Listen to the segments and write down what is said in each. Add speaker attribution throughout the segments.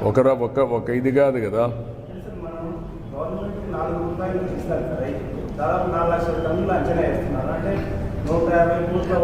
Speaker 1: ఒక ఇది కాదు కదా.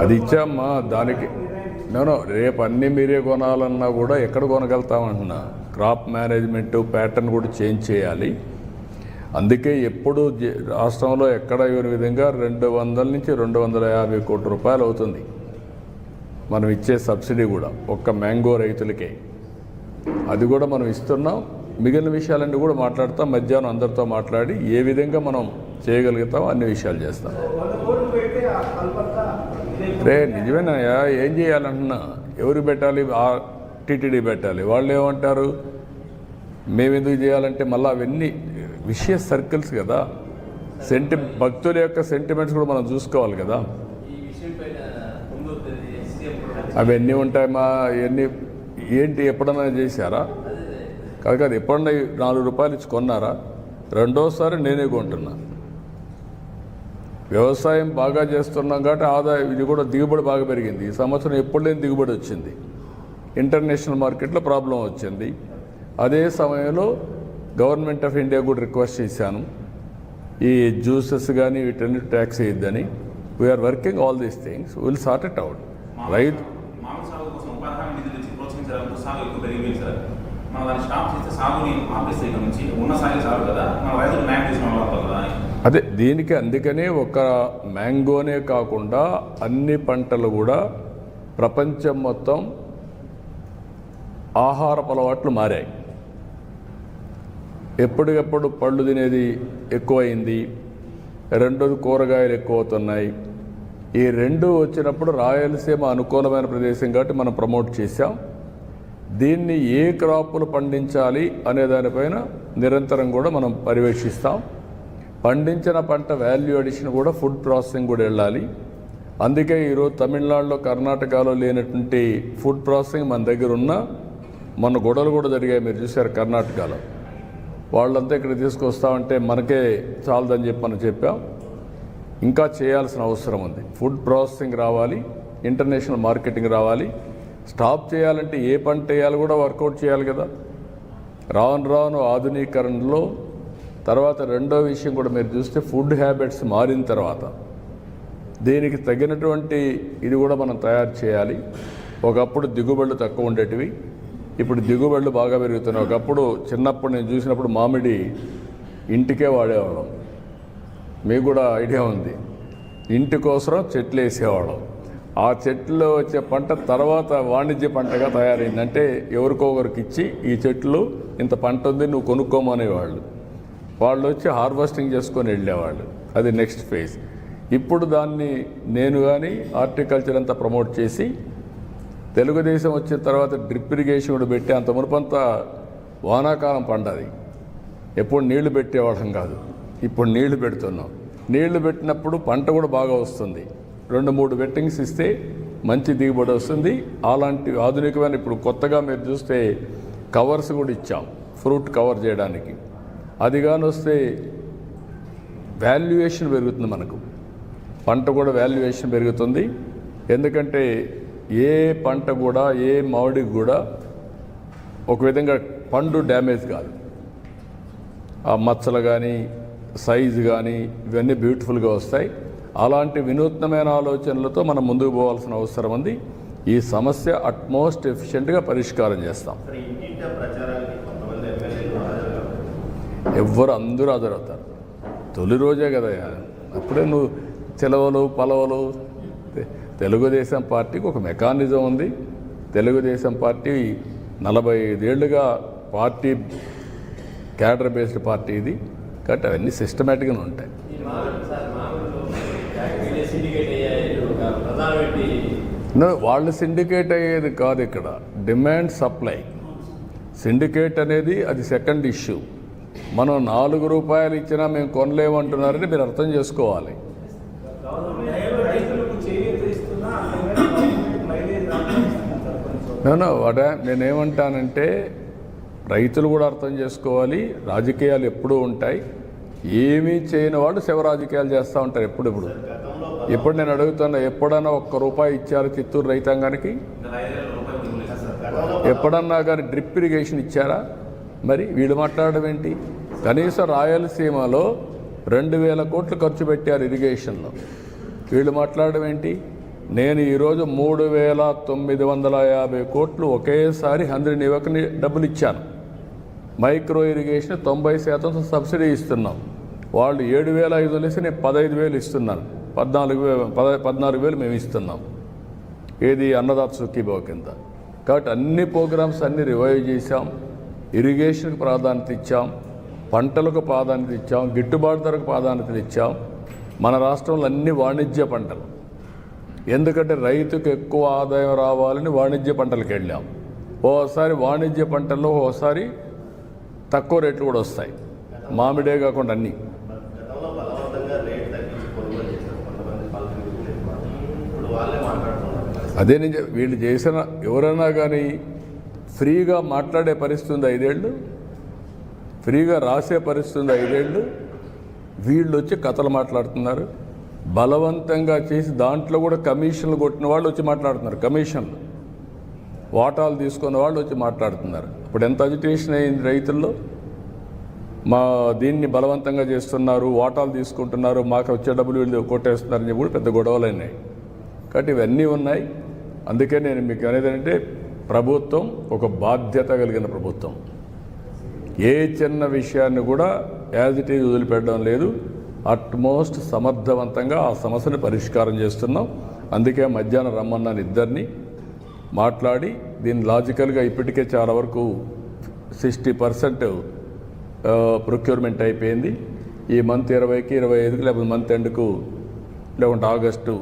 Speaker 1: అది ఇచ్చామ్మా. దానికి నేను రేపు అన్నీ మీరే కొనాలన్నా కూడా ఎక్కడ కొనగలుగుతామంటున్నా. క్రాప్ మేనేజ్మెంట్ ప్యాటర్న్ కూడా చేంజ్ చేయాలి. అందుకే ఎప్పుడు రాష్ట్రంలో ఎక్కడ ఇవ్వని విధంగా 200 నుంచి 250 కోట్ల రూపాయలు అవుతుంది మనం ఇచ్చే సబ్సిడీ కూడా ఒక్క మ్యాంగో రైతులకే. అది కూడా మనం ఇస్తున్నాం. మిగిలిన విషయాలన్నీ కూడా మాట్లాడతాం. మధ్యాహ్నం అందరితో మాట్లాడి ఏ విధంగా మనం చేయగలుగుతాం అన్ని విషయాలు చేస్తాం. నిజమేనాయా? ఏం చేయాలంటున్నా? ఎవరు పెట్టాలి? టీటీడీ పెట్టాలి. వాళ్ళు ఏమంటారు? మేము ఎందుకు చేయాలంటే మళ్ళీ అవన్నీ విషయ సర్కిల్స్ కదా. భక్తుల యొక్క సెంటిమెంట్స్ కూడా మనం చూసుకోవాలి కదా. అవన్నీ ఉంటాయి. ఇవన్నీ ఏంటి ఎప్పుడన్నా చేశారా? కాదు ఎప్పుడన్నా 4 రూపాయలు ఇచ్చి కొన్నారా? రెండోసారి నేనే కొంటున్నా. వ్యవసాయం బాగా చేస్తున్నాం కాబట్టి ఆదాయం ఇది కూడా దిగుబడి బాగా పెరిగింది. ఈ సంవత్సరం ఎప్పుడు లేని దిగుబడి వచ్చింది. ఇంటర్నేషనల్ మార్కెట్లో ప్రాబ్లం వచ్చింది. అదే సమయంలో గవర్నమెంట్ ఆఫ్ ఇండియా కూడా రిక్వెస్ట్ చేశాను, ఈ జ్యూసెస్ కానీ వీటన్ని ట్యాక్స్ వేయద్దని. We are working all these things, will sort it out. రైతు అదే దీనికి అందుకనే ఒక మ్యాంగోనే కాకుండా అన్ని పంటలు కూడా ప్రపంచం మొత్తం ఆహారపు అలవాట్లు మారాయి. ఎప్పటికప్పుడు పళ్ళు తినేది ఎక్కువైంది. రెండోది కూరగాయలు ఎక్కువ అవుతున్నాయి. ఈ రెండు వచ్చినప్పుడు రాయలసీమ అనుకూలమైన ప్రదేశం కాబట్టి మనం ప్రమోట్ చేశాం. దీన్ని ఏ క్రాపులు పండించాలి అనే దానిపైన నిరంతరం కూడా మనం పర్యవేక్షిస్తాం. పండించిన పంట వాల్యూ అడిషన్ కూడా ఫుడ్ ప్రాసెసింగ్ కూడా వెళ్ళాలి. అందుకే ఈరోజు తమిళనాడులో కర్ణాటకలో లేనటువంటి ఫుడ్ ప్రాసెసింగ్ మన దగ్గర ఉన్న మన గొడవలు కూడా జరిగాయి. మీరు చూశారు కర్ణాటకలో. వాళ్ళంతా ఇక్కడ తీసుకొస్తామంటే మనకే చాలదని చెప్పి మనం చెప్పాం. ఇంకా చేయాల్సిన అవసరం ఉంది. ఫుడ్ ప్రాసెసింగ్ రావాలి, ఇంటర్నేషనల్ మార్కెటింగ్ రావాలి. స్టాప్ చేయాలంటే ఏ పంట వేయాలి కూడా వర్కౌట్ చేయాలి కదా. రాను రాను ఆధునీకరణలో తర్వాత రెండో విషయం కూడా మీరు చూస్తే ఫుడ్ హ్యాబిట్స్ మారిన తర్వాత దీనికి తగినటువంటి ఇది కూడా మనం తయారు చేయాలి. ఒకప్పుడు దిగుబడులు తక్కువ ఉండేటివి, ఇప్పుడు దిగుబడులు బాగా పెరుగుతున్నాయి. ఒకప్పుడు చిన్నప్పుడు నేను చూసినప్పుడు మామిడి ఇంటికే వాడేవాళ్ళం. మీకు కూడా ఐడియా ఉంది. ఇంటి కోసం చెట్లు వేసేవాళ్ళం. ఆ చెట్లు వచ్చే పంట తర్వాత వాణిజ్య పంటగా తయారైంది. అంటే ఎవరికొకరికి ఇచ్చి ఈ చెట్లు ఇంత పంట ఉంది నువ్వు కొనుక్కోమనేవాళ్ళు. వాళ్ళు వచ్చి హార్వెస్టింగ్ చేసుకొని వెళ్ళేవాళ్ళు. అది నెక్స్ట్ ఫేజ్. ఇప్పుడు దాన్ని నేను కానీ హార్టికల్చర్ అంతా ప్రమోట్ చేసి తెలుగుదేశం వచ్చిన తర్వాత డ్రిప్ ఇరిగేషన్ కూడా పెట్టి అంత మునుపంతా వానాకాలం పంటది. ఎప్పుడు నీళ్లు పెట్టేవాళ్ళం కాదు, ఇప్పుడు నీళ్లు పెడుతున్నాం. నీళ్లు పెట్టినప్పుడు పంట కూడా బాగా వస్తుంది. 2-3 వెట్టింగ్స్ ఇస్తే మంచి దిగుబడి వస్తుంది. అలాంటి ఆధునికమైన ఇప్పుడు కొత్తగా మీరు చూస్తే కవర్స్ కూడా ఇచ్చాం ఫ్రూట్ కవర్ చేయడానికి. అది కానీ వస్తే వాల్యుయేషన్ పెరుగుతుంది. మనకు పంట కూడా వాల్యుయేషన్ పెరుగుతుంది. ఎందుకంటే ఏ పంట కూడా ఏ మామిడికి కూడా ఒక విధంగా పండు డ్యామేజ్ కాదు. ఆ మచ్చలు కానీ సైజు కానీ ఇవన్నీ బ్యూటిఫుల్గా వస్తాయి. అలాంటి వినూత్నమైన ఆలోచనలతో మనం ముందుకు పోవాల్సిన అవసరం ఉంది. ఈ సమస్య అట్మోస్ట్ ఎఫిషియెంట్గా పరిష్కారం చేస్తాం. ఎవ్వరు అందరూ హాజరవుతారు. తొలి రోజే కదా, అప్పుడే నువ్వు సెలవులు పలవలు. తెలుగుదేశం పార్టీకి ఒక మెకానిజం ఉంది. తెలుగుదేశం పార్టీ 45 ఏళ్ళుగా పార్టీ క్యాడర్ బేస్డ్ పార్టీ ఇది కాబట్టి అవన్నీ సిస్టమేటిక్గా ఉంటాయి. వాళ్ళు సిండికేట్ అయ్యేది కాదు. ఇక్కడ డిమాండ్ సప్లై సిండికేట్ అనేది అది సెకండ్ ఇష్యూ. మనం 4 రూపాయలు ఇచ్చినా మేము కొనలేమంటున్నారని మీరు అర్థం చేసుకోవాలి. నేనేమంటానంటే రైతులు కూడా అర్థం చేసుకోవాలి. రాజకీయాలు ఎప్పుడూ ఉంటాయి. ఏమీ చేయని వాళ్ళు శివ రాజకీయాలు చేస్తూ ఉంటారు ఇప్పుడు నేను అడుగుతున్నా, ఎప్పుడైనా 1 రూపాయి ఇచ్చారు చిత్తూరు రైతాంగానికి? ఎప్పుడన్నా కానీ డ్రిప్ ఇరిగేషన్ ఇచ్చారా? మరి వీళ్ళు మాట్లాడడం ఏంటి? కనీసం రాయలసీమలో 2000 కోట్లు ఖర్చు పెట్టారు ఇరిగేషన్లో. వీళ్ళు మాట్లాడడం ఏంటి? నేను ఈరోజు 3950 కోట్లు ఒకేసారి 100 యువకుని డబ్బులు ఇచ్చాను. మైక్రో ఇరిగేషన్ 90% సబ్సిడీ ఇస్తున్నాం. వాళ్ళు 7500 వేసి నేను 15000 ఇస్తున్నాను. 14,000 మేము ఇస్తున్నాం. ఏది అన్నదాత సుఖీభావ కింద. కాబట్టి అన్ని ప్రోగ్రామ్స్ అన్నీ రివైవ్ చేశాం. ఇరిగేషన్కి ప్రాధాన్యత ఇచ్చాం, పంటలకు ప్రాధాన్యత ఇచ్చాం, గిట్టుబాటు ధరకు ప్రాధాన్యత ఇచ్చాం. మన రాష్ట్రంలో అన్ని వాణిజ్య పంటలు, ఎందుకంటే రైతుకు ఎక్కువ ఆదాయం రావాలని వాణిజ్య పంటలకు వెళ్ళాం. ఓసారి వాణిజ్య పంటల్లో ఓసారి తక్కువ రేట్లు కూడా వస్తాయి, మామిడే కాకుండా అన్నీ. అదే నేను వీళ్ళు చేసిన ఎవరైనా కానీ ఫ్రీగా మాట్లాడే పరిస్థితి ఉంది 5 ఏళ్ళు, ఫ్రీగా రాసే పరిస్థితి ఉంది 5 ఏళ్ళు. వీళ్ళు వచ్చి కథలు మాట్లాడుతున్నారు. బలవంతంగా చేసి దాంట్లో కూడా కమిషన్లు కొట్టిన వాళ్ళు వచ్చి మాట్లాడుతున్నారు. కమిషన్లు వాటాలు తీసుకున్న వాళ్ళు వచ్చి మాట్లాడుతున్నారు. ఇప్పుడు ఎంత అజిటేషన్ అయింది రైతుల్లో. మా దీన్ని బలవంతంగా చేస్తున్నారు, వాటాలు తీసుకుంటున్నారు, మాకు వచ్చే డబ్బులు వీళ్ళు కొట్టేస్తున్నారని చెప్పి కూడా పెద్ద గొడవలు అయినాయి. కాబట్టి ఇవన్నీ ఉన్నాయి. అందుకే నేను మీకు అనేది అంటే ప్రభుత్వం ఒక బాధ్యత కలిగిన ప్రభుత్వం. ఏ చిన్న విషయాన్ని కూడా యాజ్ ఇట్ ఈజ్ వదిలిపెట్టడం లేదు. అట్మోస్ట్ సమర్థవంతంగా ఆ సమస్యను పరిష్కారం చేస్తున్నాం. అందుకే మధ్యాహ్నం రమ్మన్నాను ఇద్దరిని మాట్లాడి దీన్ని లాజికల్గా ఇప్పటికే చాలా వరకు 60% ప్రొక్యూర్మెంట్ అయిపోయింది. ఈ మంత్ 20కి 25కి లేకపోతే మంత్ ఎండ్కు లేకుంటే ఆగస్టు,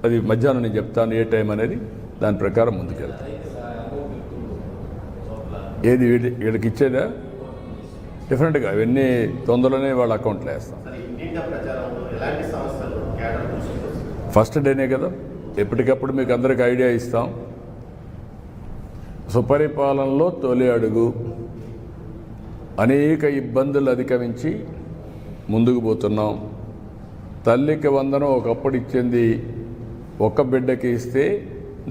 Speaker 1: అది మధ్యాహ్నం నేను చెప్తాను ఏ టైం అనేది, దాని ప్రకారం ముందుకెళ్తాను. ఏది వీళ్ళకి ఇచ్చేదా డిఫరెంట్గా ఇవన్నీ తొందరలోనే వాళ్ళ అకౌంట్లో వేస్తాం. ఫస్ట్ డేనే కదా, ఎప్పటికప్పుడు మీకు అందరికి ఐడియా ఇస్తాం. సుపరిపాలనలో తొలి అడుగు, అనేక ఇబ్బందులు అధిగమించి ముందుకు పోతున్నాం. తల్లికి వందనం ఒకప్పుడు ఇచ్చింది ఒక్క బిడ్డకి ఇస్తే,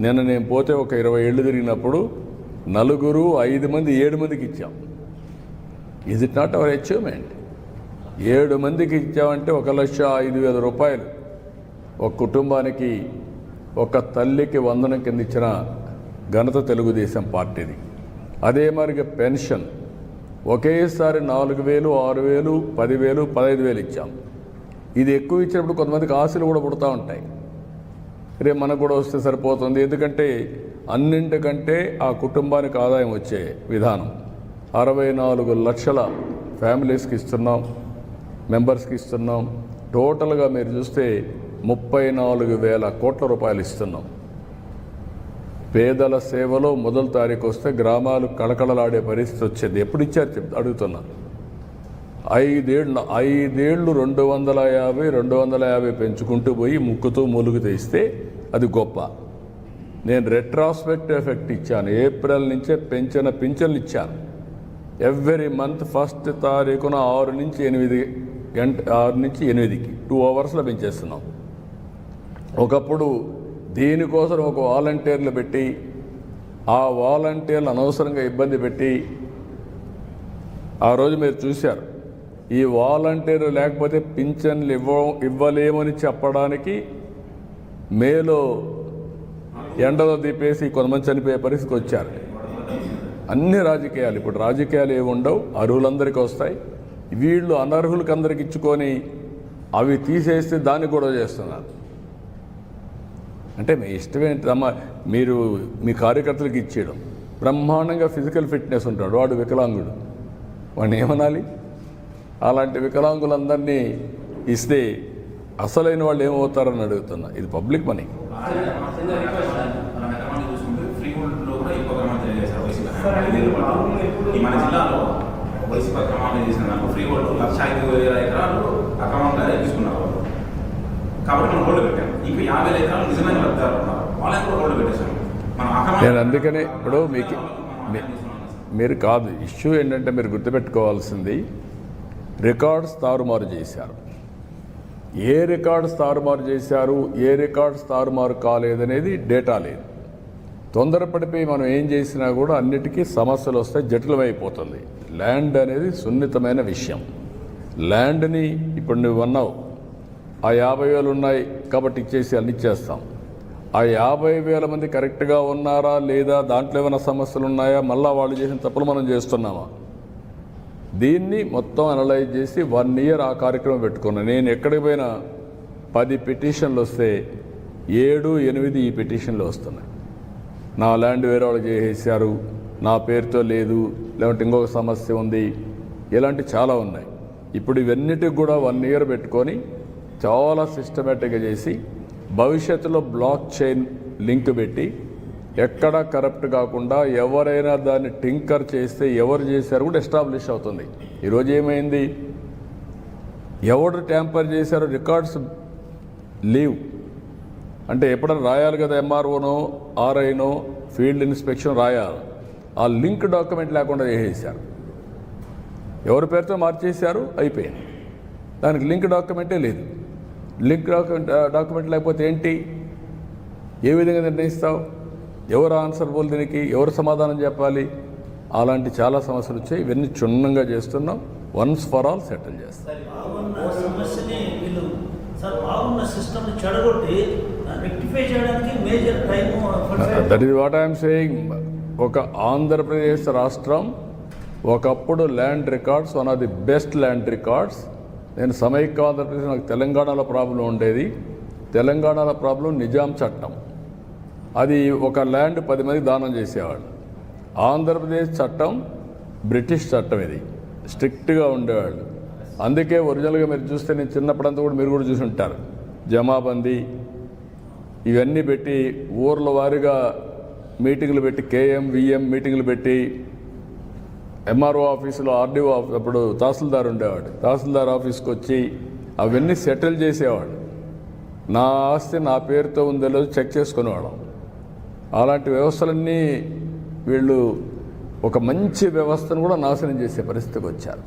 Speaker 1: నేను పోతే ఒక 20 ఏళ్ళు తిరిగినప్పుడు 4, 5 మంది 7 మందికి ఇచ్చాం. Is it not our achievement? 7 మందికి ఇచ్చామంటే 1,05,000 రూపాయలు ఒక కుటుంబానికి, ఒక తల్లికి వందనం కింద ఇచ్చిన ఘనత తెలుగుదేశం పార్టీది. అదే మరిగా పెన్షన్ ఒకేసారి 4,000, 6,000, 10,000, 15,000 ఇచ్చాం. ఇది ఎక్కువ ఇచ్చినప్పుడు కొంతమందికి ఆశలు కూడా పుడతా ఉంటాయి. రేపు మనకు కూడా వస్తే సరిపోతుంది. ఎందుకంటే అన్నింటికంటే ఆ కుటుంబానికి ఆదాయం వచ్చే విధానం 64 లక్షల ఫ్యామిలీస్కి ఇస్తున్నాం, మెంబర్స్కి ఇస్తున్నాం. టోటల్గా మీరు చూస్తే 34,000 కోట్ల రూపాయలు ఇస్తున్నాం. పేదల సేవలో మొదటి తారీఖు వస్తే గ్రామాలు కళకళలాడే పరిస్థితి వచ్చేది. ఎప్పుడు ఇచ్చారు అడుగుతున్నా. 5 ఏళ్ళు 250 పెంచుకుంటూ పోయి ముక్కుతూ మూలుగుతూ ఇస్తే అది గొప్ప. నేను రెట్రాస్పెక్టివ్ ఎఫెక్ట్ ఇచ్చాను. ఏప్రిల్ నుంచే పెంచిన పింఛన్లు ఇచ్చాను. ఎవ్రీ మంత్ ఫస్ట్ తారీఖున 6 నుంచి 8కి 2 అవర్స్లో పెంచేస్తున్నాం. ఒకప్పుడు దీనికోసం ఒక వాలంటీర్లు పెట్టి, ఆ వాలంటీర్లు అనవసరంగా ఇబ్బంది పెట్టి, ఆ రోజు మీరు చూశారు. ఈ వాలంటీర్లు లేకపోతే పింఛన్లు ఇవ్వలేమని చెప్పడానికి మేలో ఎండలో దీపేసి కొంతమంది చనిపోయే పరిస్థితికి వచ్చారు. అన్ని రాజకీయాలు, ఇప్పుడు రాజకీయాలు ఏమి ఉండవు, అర్హులందరికీ వస్తాయి. వీళ్ళు అనర్హులకు అందరికి ఇచ్చుకొని అవి తీసేస్తే దాన్ని గొడవ చేస్తున్నారు. అంటే మీ ఇష్టమేంటమ్మా, మీరు మీ కార్యకర్తలకు ఇచ్చేయడం. బ్రహ్మాండంగా ఫిజికల్ ఫిట్నెస్ ఉంటాడు, వాడు వికలాంగుడు, వాడిని ఏమనాలి? అలాంటి వికలాంగులందరినీ ఇస్తే అసలైన వాళ్ళు ఏమవుతారని అడుగుతున్నా. ఇది పబ్లిక్ మనీ.
Speaker 2: మన జిల్లాలో వైసీపీ అక్రమాలు చేసిన ఫ్రీ హోల్డ్ 1,05,000 ఎకరాలు అక్రమంగా తీసుకున్నారు. కాబట్టి మనం హోల్డ్ పెట్టాం. ఇంకా 50,000 ఎకరాలు నిజమైన లబ్ధిదారులు ఉన్నారు, వాళ్ళని కూడా హోల్డ్ పెట్టేశాం.
Speaker 1: నేను అందుకనే ఇప్పుడు మీరు కాదు, ఇష్యూ ఏంటంటే మీరు గుర్తుపెట్టుకోవాల్సింది, రికార్డ్స్ తారుమారు చేశారు. ఏ రికార్డ్స్ తారుమారు చేశారు, ఏ రికార్డ్స్ తారుమారు కాలేదనేది డేటా లేదు. తొందరపడిపోయి మనం ఏం చేసినా కూడా అన్నిటికీ సమస్యలు వస్తాయి, జటిలమైపోతుంది. ల్యాండ్ అనేది సున్నితమైన విషయం. ల్యాండ్ని ఇప్పుడు నువ్వు అన్నావు, ఆ 50,000 ఉన్నాయి కాబట్టి ఇచ్చేసి అన్ని ఇచ్చేస్తాం. ఆ 50,000 మంది కరెక్ట్గా ఉన్నారా లేదా, దాంట్లో ఏమైనా సమస్యలు ఉన్నాయా, మళ్ళీ వాళ్ళు చేసిన తప్పులు మనం చేస్తున్నామా, దీన్ని మొత్తం అనలైజ్ చేసి 1 year ఆ కార్యక్రమం పెట్టుకున్నాను. నేను ఎక్కడికి పోయినా 10 పిటిషన్లు వస్తే 7, 8 ఈ పిటిషన్లు వస్తున్నాయి. నా ల్యాండ్ వేరే వాళ్ళు చేసేసారు, నా పేరుతో లేదు, లేదంటే ఇంకొక సమస్య ఉంది, ఇలాంటి చాలా ఉన్నాయి. ఇప్పుడు ఇవన్నిటికి కూడా 1 year పెట్టుకొని చాలా సిస్టమేటిక్గా చేసి భవిష్యత్తులో బ్లాక్ చైన్ లింక్ పెట్టి ఎక్కడా కరప్ట్ కాకుండా ఎవరైనా దాన్ని టింకర్ చేస్తే ఎవరు చేశారు కూడా ఎస్టాబ్లిష్ అవుతుంది. ఈరోజు ఏమైంది, ఎవరు ట్యాంపర్ చేశారో రికార్డ్స్ లీవ్ అంటే ఎప్పుడైనా రాయాలి కదా, ఎంఆర్ఓనో ఆర్ఐనో ఫీల్డ్ ఇన్స్పెక్షన్ రాయాలి. ఆ లింక్ డాక్యుమెంట్ లేకుండా చేసేసారు, ఎవరి పేరుతో మార్చేశారు, అయిపోయింది. దానికి లింక్ డాక్యుమెంటే లేదు. లింక్ డాక్యుమెంట్ లేకపోతే ఏంటి, ఏ విధంగా నిర్ణయిస్తావు, ఎవరు ఆన్సర్బుల్, దీనికి ఎవరు సమాధానం చెప్పాలి? అలాంటి చాలా సమస్యలు వచ్చాయి. ఇవన్నీ క్షుణ్ణంగా చేస్తున్నాం, వన్స్ ఫర్ ఆల్ సెటిల్ చేస్తాం. That is what I'm saying. ఒక ఆంధ్రప్రదేశ్ రాష్ట్రం ఒకప్పుడు land records one of the best land records. నేను సమైక్య ఆంధ్రప్రదేశ్, నాకు తెలంగాణలో ప్రాబ్లం ఉండేది. తెలంగాణలో ప్రాబ్లం నిజాం చట్టం, అది ఒక ల్యాండ్ 10 మంది దానం చేసేవాళ్ళు. ఆంధ్రప్రదేశ్ చట్టం బ్రిటిష్ చట్టం, ఇది స్ట్రిక్ట్గా ఉండేవాళ్ళు. అందుకే ఒరిజినల్గా మీరు చూస్తే, నేను చిన్నప్పుడంతా కూడా మీరు కూడా చూసి ఉంటారు, జమాబందీ ఇవన్నీ పెట్టి ఊర్ల వారీగా మీటింగ్లు పెట్టి, కేఎం విఎం మీటింగ్లు పెట్టి, ఎంఆర్ఓ ఆఫీసులో ఆర్డీఓ అప్పుడు తహసీల్దార్ ఉండేవాడు, తహసీల్దార్ ఆఫీస్కి వచ్చి అవన్నీ సెటిల్ చేసేవాడు. నా ఆస్తి నా పేరుతో ఉందో లేదో చెక్ చేసుకునేవాళ్ళం. అలాంటి వ్యవస్థలన్నీ వీళ్ళు ఒక మంచి వ్యవస్థను కూడా నాశనం చేసే పరిస్థితికి వచ్చారు.